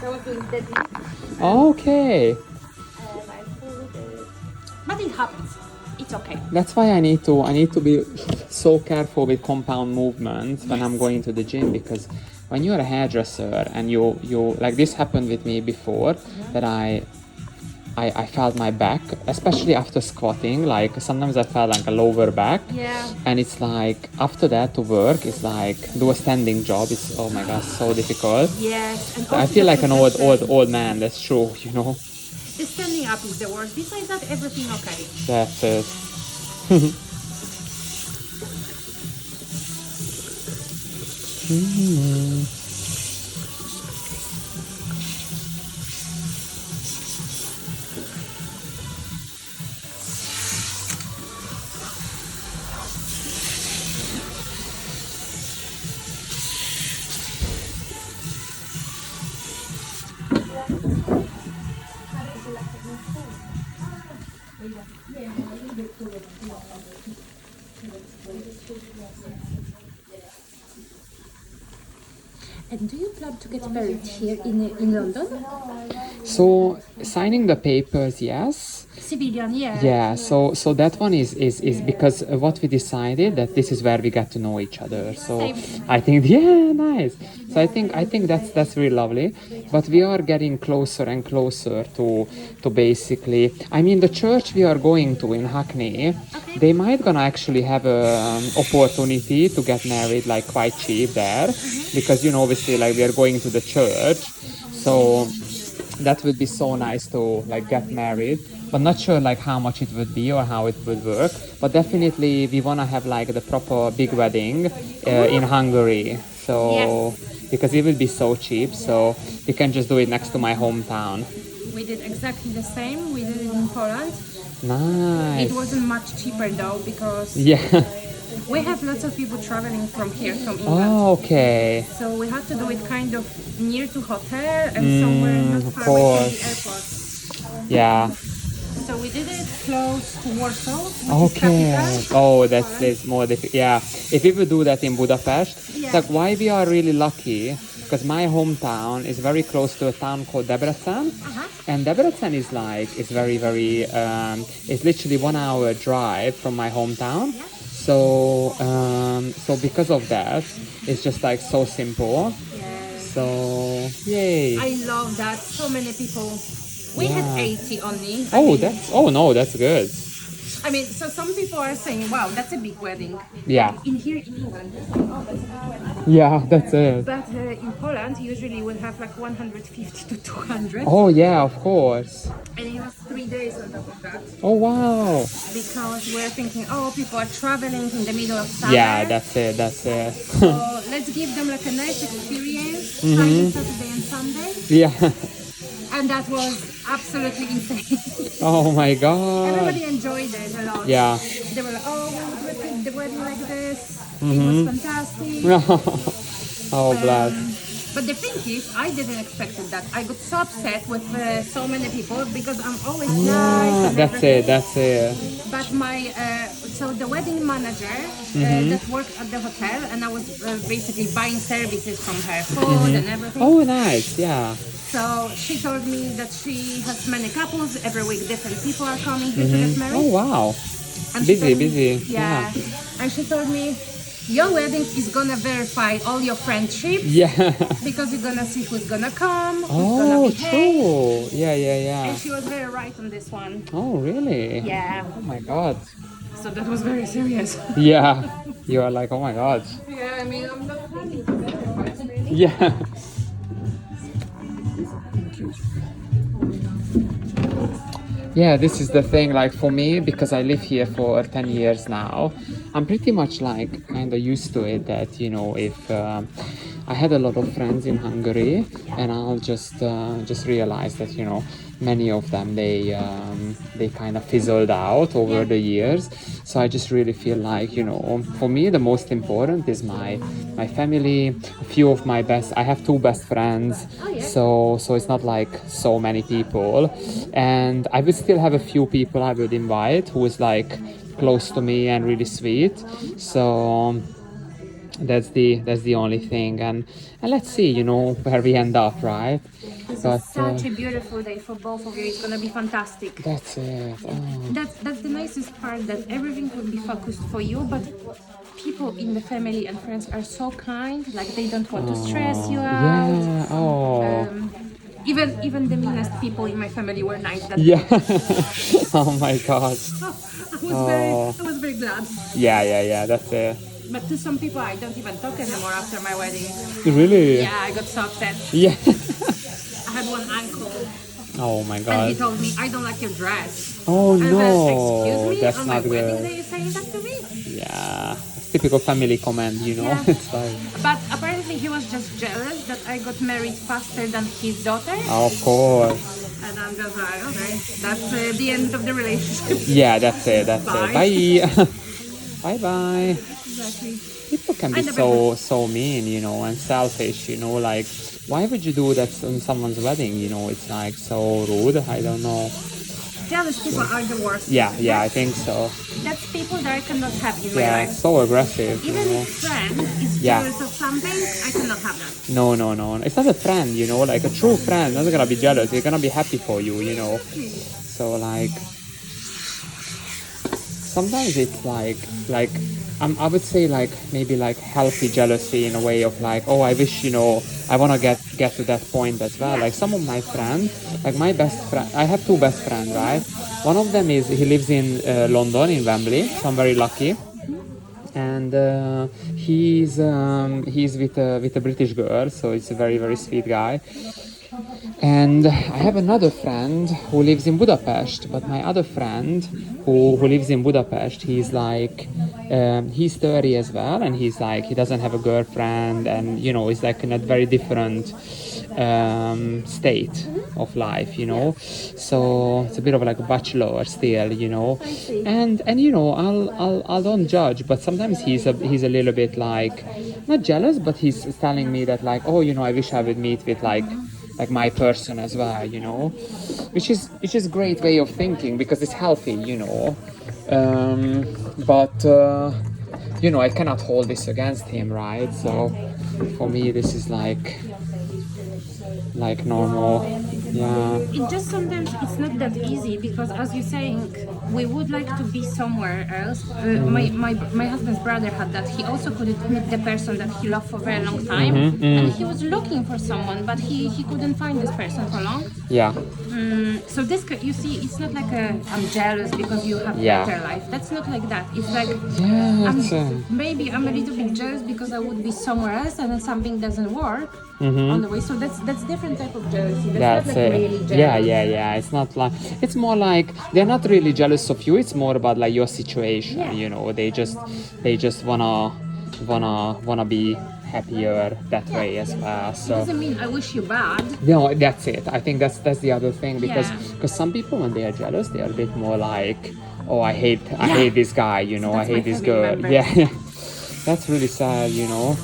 I was doing the deep. Okay. And I pulled it. But it happens. It's okay. That's why I need to be so careful with compound movements when I'm going to the gym, because when you're a hairdresser and you like, this happened with me before, that I felt my back, especially after squatting. Like sometimes I felt like a lower back. Yeah. And it's like after that to work, it's like do a standing job. It's, oh my gosh, so difficult. Yes. And I also feel the like an position. old man. That's true. You know. The standing up is the worst. Besides that, everything okay. That's it. And do you plan to get married here in London? So signing the papers, yes. Civilian, yeah. Yeah, so that one is because what we decided, that this is where we got to know each other. So Same. I think, yeah, nice. So I think that's really lovely. But we are getting closer and closer to basically, I mean, the church we are going to in Hackney, they might gonna actually have a opportunity to get married like quite cheap there, because obviously like we are going to the church, so that would be so nice to like get married, but not sure like how much it would be or how it would work. But definitely we want to have like the proper big wedding in Hungary, so because it will be so cheap, so we can just do it next to my hometown. We did exactly the same. We did it in Poland. Nice. It wasn't much cheaper though, because Yeah. we have lots of people traveling from here, from England. Oh, okay. So we had to do it kind of near to hotel and somewhere not of far away from the course. airport. Yeah. So we did it close to Warsaw, which is Okay. capital. Oh, that's more difficult. Yeah. If we would do that in Budapest, Yeah. it's like why we are really lucky, because my hometown is very close to a town called Debrecen, and Debrecen is like it's very it's literally 1 hour drive from my hometown. So because of that, it's just like so simple. So yay. I love that. So many people. We had 80 only. No, that's good. I mean, so some people are saying, wow, that's a big wedding. Yeah. In here in England, it's like, oh, that's a big wedding. Yeah, that's it. But in Poland, usually we'll have like 150 to 200. Oh yeah, of course. And it was 3 days on top of that. Oh wow. Because we're thinking, oh, people are traveling in the middle of summer. Yeah, that's it. So let's give them like a nice experience, Friday, Saturday and Sunday. Yeah. And that was absolutely insane. Oh my god. Everybody enjoyed it a lot. Yeah. They were like, oh, we would repeat the wedding like this. It was fantastic. Oh bless. But the thing is, I didn't expect that. I got so upset with so many people because I'm always nice. And That's everything. it. That's it. But my so the wedding manager that worked at the hotel, and I was basically buying services from her, food and everything. Oh nice. Yeah. So she told me that she has many couples every week. Different people are coming here to get married. Oh wow. And she Busy, told me- busy. Yeah. And she told me, your wedding is gonna verify all your friendship Yeah. because you're gonna see who's gonna come, who's Oh, gonna behave. true. Yeah, yeah, And yeah. she was very right on this one. Oh really? Yeah. Oh my god. So that was very serious. Yeah. You are like, oh my god. Yeah, I mean, I'm not planning to verify it, really. Yeah. Yeah, this is the thing, like for me, because I live here for 10 years now, I'm pretty much like kind of used to it, that if I had a lot of friends in Hungary, and I'll just realize that many of them, they kind of fizzled out over the years. So I just really feel like for me the most important is my family, a few of my best, I have two best friends. So it's not like so many people, and I would still have a few people I would invite who is like close to me and really sweet. So that's the only thing, and let's see where we end up, right? This But is such a beautiful day for both of you. It's gonna be fantastic. that's it. Oh. That's the nicest part, that everything will be focused for you, but people in the family and friends are so kind, like they don't want to stress you out. Yeah. Oh. Even the meanest people in my family were nice that Yeah. day. Oh my God. I was very glad. Yeah. That's it. But to some people I don't even talk anymore after my wedding. Really? Yeah, I got so upset. Yeah. I had one uncle Oh my and God. he told me, I don't like your dress. Oh And then, no. excuse me, That's on my not wedding good. day you're saying that to me? Yeah. It's typical family comment, you know. Yeah. It's like. But apparently he was just jealous that I got married faster than his daughter. Of course. And I'm just like, okay, that's the end of the relationship. Yeah, that's it. That's it. Bye. Bye. Bye bye. Exactly. People can be I never so mean, you know, and selfish, you know, like why would you do that on someone's wedding, you know? It's like so rude. I don't know. Jealous people are the worst. Yeah, I think so. That's people that I cannot have in my Yeah, life. so aggressive, you Even know. if friend is Yeah. jealous of something, I cannot have that. No. It's not a friend, you know, like a true friend not gonna be jealous. They're gonna be happy for you, you know. So like sometimes it's like I would say like maybe like healthy jealousy in a way of like, oh, I wish, you know, I want to get to that point as well. Like some of my friends, like my best friend, I have two best friends, right? One of them is he lives in London in Wembley, so I'm very lucky. And he's with a British girl, so it's a very sweet guy. And I have another friend who lives in Budapest, but my other friend who lives in Budapest, he's like, he's 30 as well, and he's like, he doesn't have a girlfriend, and you know, he's like in a very different state of life, you know. So it's a bit of like a bachelor still, you know. And you know, I'll don't judge, but sometimes he's a little bit like, not jealous, but he's telling me that like, oh, you know, I wish I would meet with like my person as well, you know, which is a great way of thinking because it's healthy, you know. But you know, I cannot hold this against him, right? So for me, this is like normal. Yeah. It just sometimes it's not that easy because, as you're saying, we would like to be somewhere else. My husband's brother had that. He also couldn't meet the person that he loved for a very long time, and he was looking for someone, but he couldn't find this person for long. Yeah. So this, you see, it's not like I'm jealous because you have Yeah. better life. That's not like that. It's like Yeah. maybe I'm a little bit jealous because I would be somewhere else and then something doesn't work on the way. So that's different type of jealousy. That's not like really jealous. Yeah. It's not like, it's more like they're not really jealous of you. It's more about like your situation. Yeah. You know, they just wanna be happier that way as well. It So. doesn't mean I wish you bad. No, that's it. I think that's the other thing because Yeah. some people when they are jealous they are a bit more like, oh, I hate this guy, you know, That's I hate my this family girl. members. Yeah, that's really sad, you know.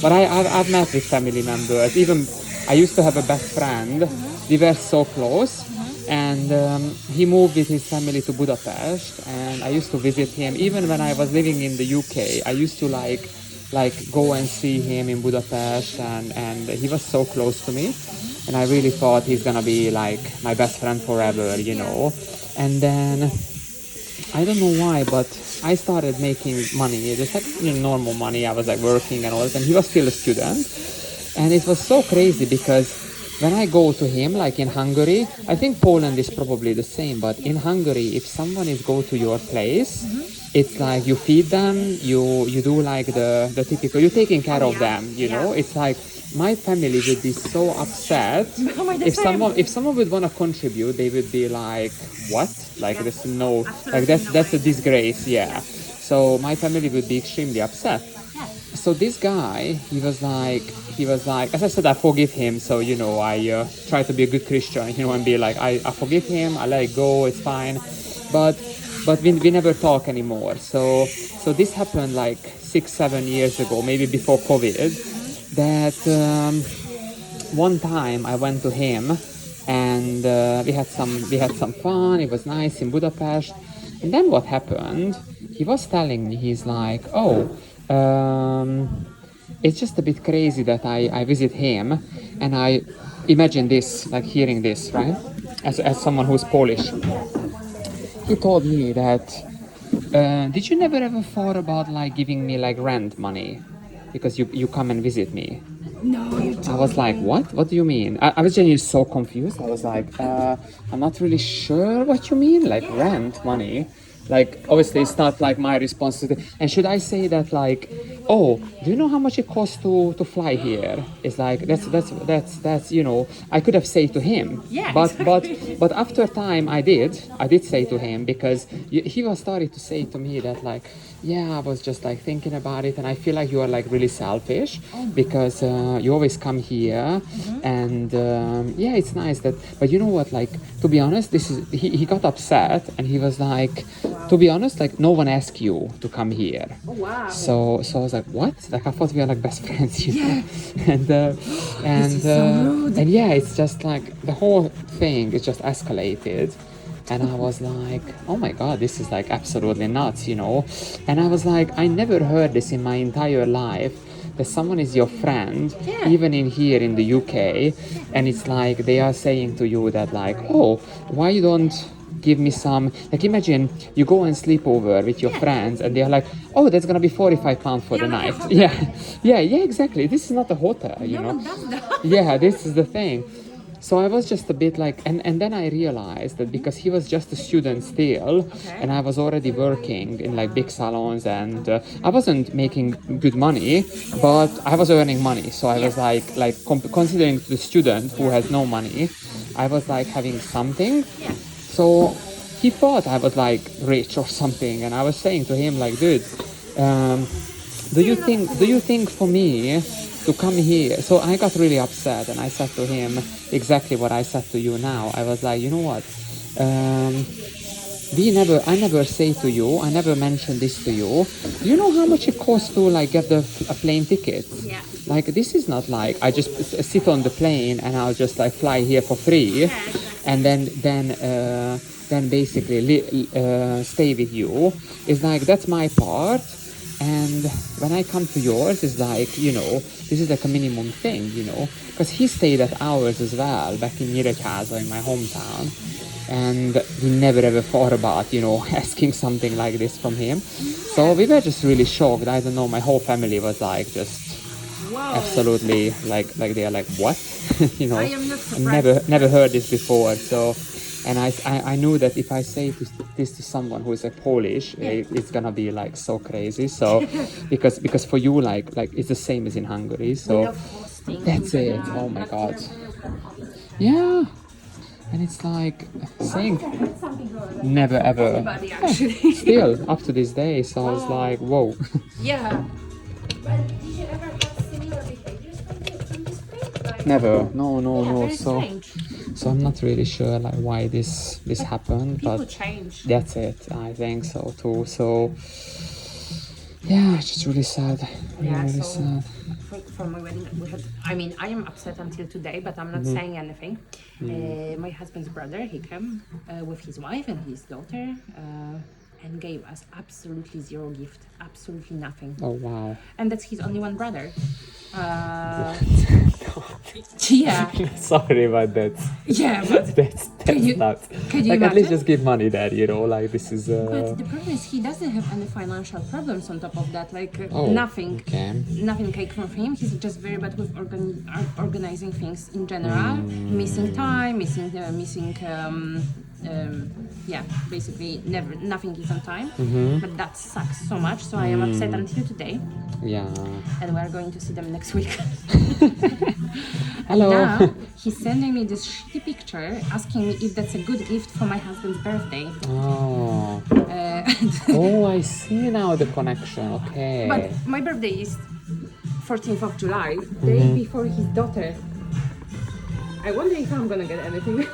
But I've met with family members. Even I used to have a best friend. We were so close, and he moved with his family to Budapest, and I used to visit him. Even when I was living in the UK, I used to like go and see him in Budapest, and he was so close to me, and I really thought he's gonna be like my best friend forever, you know. And then I don't know why, but I started making money, just like, you know, normal money. I was like working and all that, and he was still a student, and it was so crazy because when I go to him, like in Hungary, I think Poland is probably the same, but in Hungary, if someone is go to your place, it's like you feed them, you do like the typical, you're taking care of them, you know. It's like my family would be so upset if someone would want to contribute, they would be like, what? Like there's no, like that's a disgrace, yeah. So my family would be extremely upset. So this guy, he was like, as I said, I forgive him. So, you know, I try to be a good Christian, you know, and be like, I forgive him, I let it go, it's fine. But we never talk anymore. So this happened like 6-7 years ago, maybe before COVID, that one time I went to him and we had some fun. It was nice in Budapest. And then what happened? He was telling me, he's like, oh, it's just a bit crazy that I visit him and imagine this, like hearing this, right? As someone who's Polish, he told me that, did you never ever thought about like giving me like rent money because you come and visit me? No, you I was like, what? What do you mean? I was genuinely so confused. I was like, I'm not really sure what you mean, like rent money. Like, obviously, it's not like my responsibility. And should I say that, like, oh, do you know how much it costs to fly here? It's like that's you know, I could have said to him. Yeah, But after time, I did say to him because he was starting to say to me that like, yeah, I was just like thinking about it, and I feel like you are like really selfish because you always come here, and yeah, it's nice that. But you know what? Like, to be honest, this is he got upset and he was like, to be honest, like no one asked you to come here. Oh, wow. So I was like, what? Like I thought we were like best friends, you know? and and yeah, it's just like the whole thing is just escalated. And I was like, oh my god, this is like absolutely nuts, you know? And I was like, I never heard this in my entire life, that someone is your friend, even in here in the UK, and it's like they are saying to you that like, oh, why you don't give me some, like imagine you go and sleep over with your friends and they're like, oh, that's gonna be £45 for the night. Yeah, exactly. This is not a hotel, you know? one does that. Yeah, this is the thing. So I was just a bit like, and then I realized that because he was just a student still, and I was already working in like big salons, and I wasn't making good money, but I was earning money. So I was like considering the student who has no money, I was like having something. So he thought I was like rich or something, and I was saying to him like, dude, do you think for me to come here? So I got really upset and I said to him exactly what I said to you now. I was like, you know what? I never say to you, I never mentioned this to you. Do you know how much it costs to like get a plane ticket? Yeah. Like this is not like I just sit on the plane and I'll just like fly here for free, and then basically stay with you. It's like that's my part. And when I come to yours, it's like, you know, this is like a minimum thing, you know, because he stayed at ours as well back in Nyíregyháza in my hometown, and we never ever thought about, you know, asking something like this from him. So we were just really shocked. I don't know, my whole family was like just absolutely like they are like, what? You know, I am not surprised. never heard this before. So. And I knew that if I say this to someone who is like Polish, it's gonna be like so crazy. So because for you like it's the same as in Hungary. So that's it. Oh my god. Yeah. And it's like saying never ever. Still up to this day. So I was like, whoa. Yeah. But did you ever have similar behaviors from this place? Like, Never. No. very strange. So I'm not really sure like why this happened, People but change. that's it. I think so too. So yeah, it's just really sad. Really so sad. for my wedding, we had. I mean, I am upset until today, but I'm not saying anything. My husband's brother, he came with his wife and his daughter. And gave us absolutely zero gift, absolutely nothing. Oh wow. And that's his only one brother. Yeah. Sorry about that. Yeah, but That's you- not. can you Like at least imagine? just give money there, you know. Like this is. But the problem is he doesn't have any financial problems on top of that. Like Oh, nothing, okay. nothing came from him. He's just very bad with organizing things in general. Missing time, yeah, basically nothing is on time. But that sucks so much. So I am upset until today, Yeah. and we are going to see them next week. Hello. Now he's sending me this shitty picture, asking me if that's a good gift for my husband's birthday. Oh. Uh, Oh, I see now the connection. Okay. But my birthday is 14th of July, day before his daughter. I wonder if I'm gonna get anything.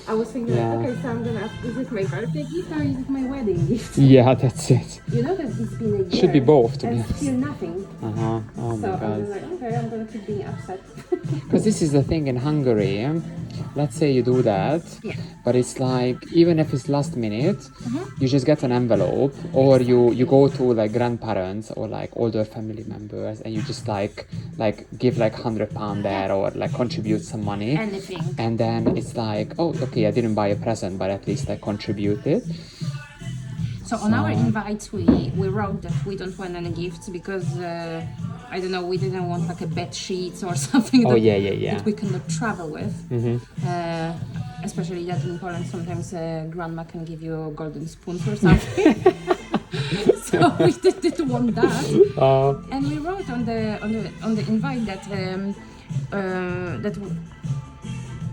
I was thinking, Yeah. okay, so I'm gonna ask, is it my birthday gift or is it my wedding gift? Yeah, that's it. You know that it's been a year. Should be both, to be and honest. still nothing. Oh So my I'm god. like, okay, I'm gonna keep being upset. Because this is the thing in Hungary. let's say you do that, Yeah. but it's like even if it's last minute, you just get an envelope, or you go to like grandparents or like older family members, and you just like give like £100 there, or like contribute some money, Anything. and then it's like, oh, okay, I didn't buy a present, but at least I contributed. So on our invites, we wrote that we don't want any gifts because I don't know, we didn't want like a bed sheets or something Oh, yeah. that we cannot travel with. Especially that in Poland, sometimes grandma can give you golden spoons or something. So we didn't want that. And we wrote on the invite that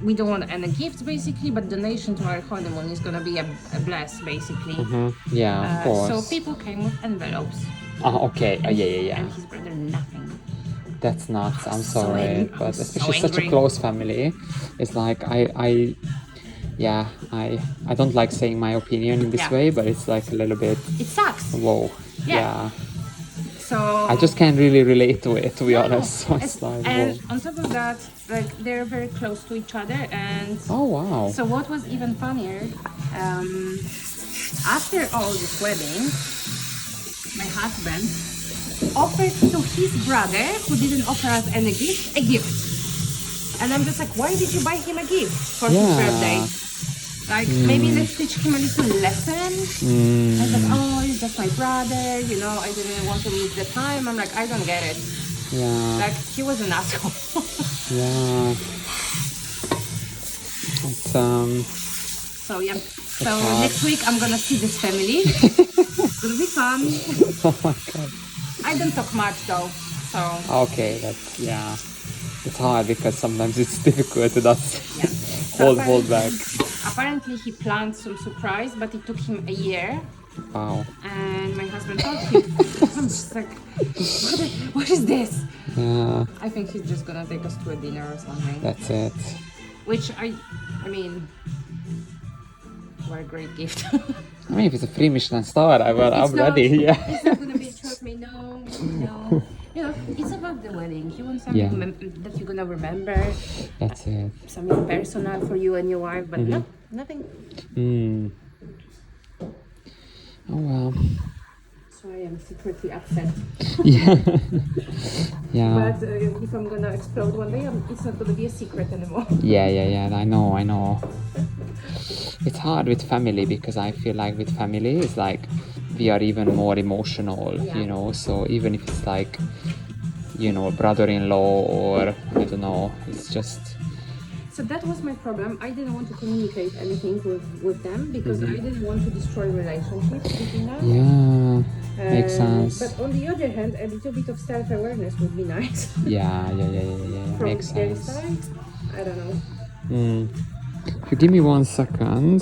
we don't want any gifts basically, but donation to our honeymoon is gonna be a bless basically. Yeah, of course. So people came with envelopes. Okay. Yeah. And his brother nothing. That's nuts. I'm So sorry, ang- but I'm so especially such a angry. close family. It's like I don't like saying my opinion in this Yeah. way, but it's like a little bit It sucks. whoa. Yeah. Yeah. So I just can't really relate to it, to be honest. So it's like, and whoa. on top of that, like they're very close to each other, and Oh wow. so what was even funnier, after all this wedding, my husband offered to his brother, who didn't offer us any gift, a gift. And I'm just like, why did you buy him a gift for his Yeah. birthday? Like, maybe let's teach him a little lesson. I was like, oh, it's just my brother, you know, I didn't want to miss the time. I'm like, I don't get it. Yeah. Like, he was an asshole. Yeah. It's So, yeah. So, hard. next week I'm gonna see this family. It's gonna be fun. oh my god. I don't talk much though, so, Okay, that's yeah. It's hard because sometimes it's difficult to just yeah. So hold back. Apparently he planned some surprise, but it took him a year. Wow. And my husband told him, I'm just like, what is this? Yeah, I think he's just gonna take us to a dinner or something. that's it. Which I mean, what a great gift. I mean, if it's a free Michelin star, I'm ready. Yeah. It's not gonna be, trust me, no. You know, it's about the wedding. You want something Yeah. that you're gonna remember, That's it. something personal for you and your wife, but no, nothing. Mm. Oh well. So I am secretly upset. Yeah. Yeah. But if I'm gonna explode one day, it's not gonna be a secret anymore. Yeah. I know. It's hard with family because I feel like with family, it's like we are even more emotional, Yeah. you know. So even if it's like, you know, brother-in-law or I don't know, it's just. So that was my problem. I didn't want to communicate anything with them because I didn't want to destroy relationships between us. Yeah. Makes sense. But on the other hand, a little bit of self-awareness would be nice. Yeah. From Makes their sense. side, I don't know. If you give me 1 second.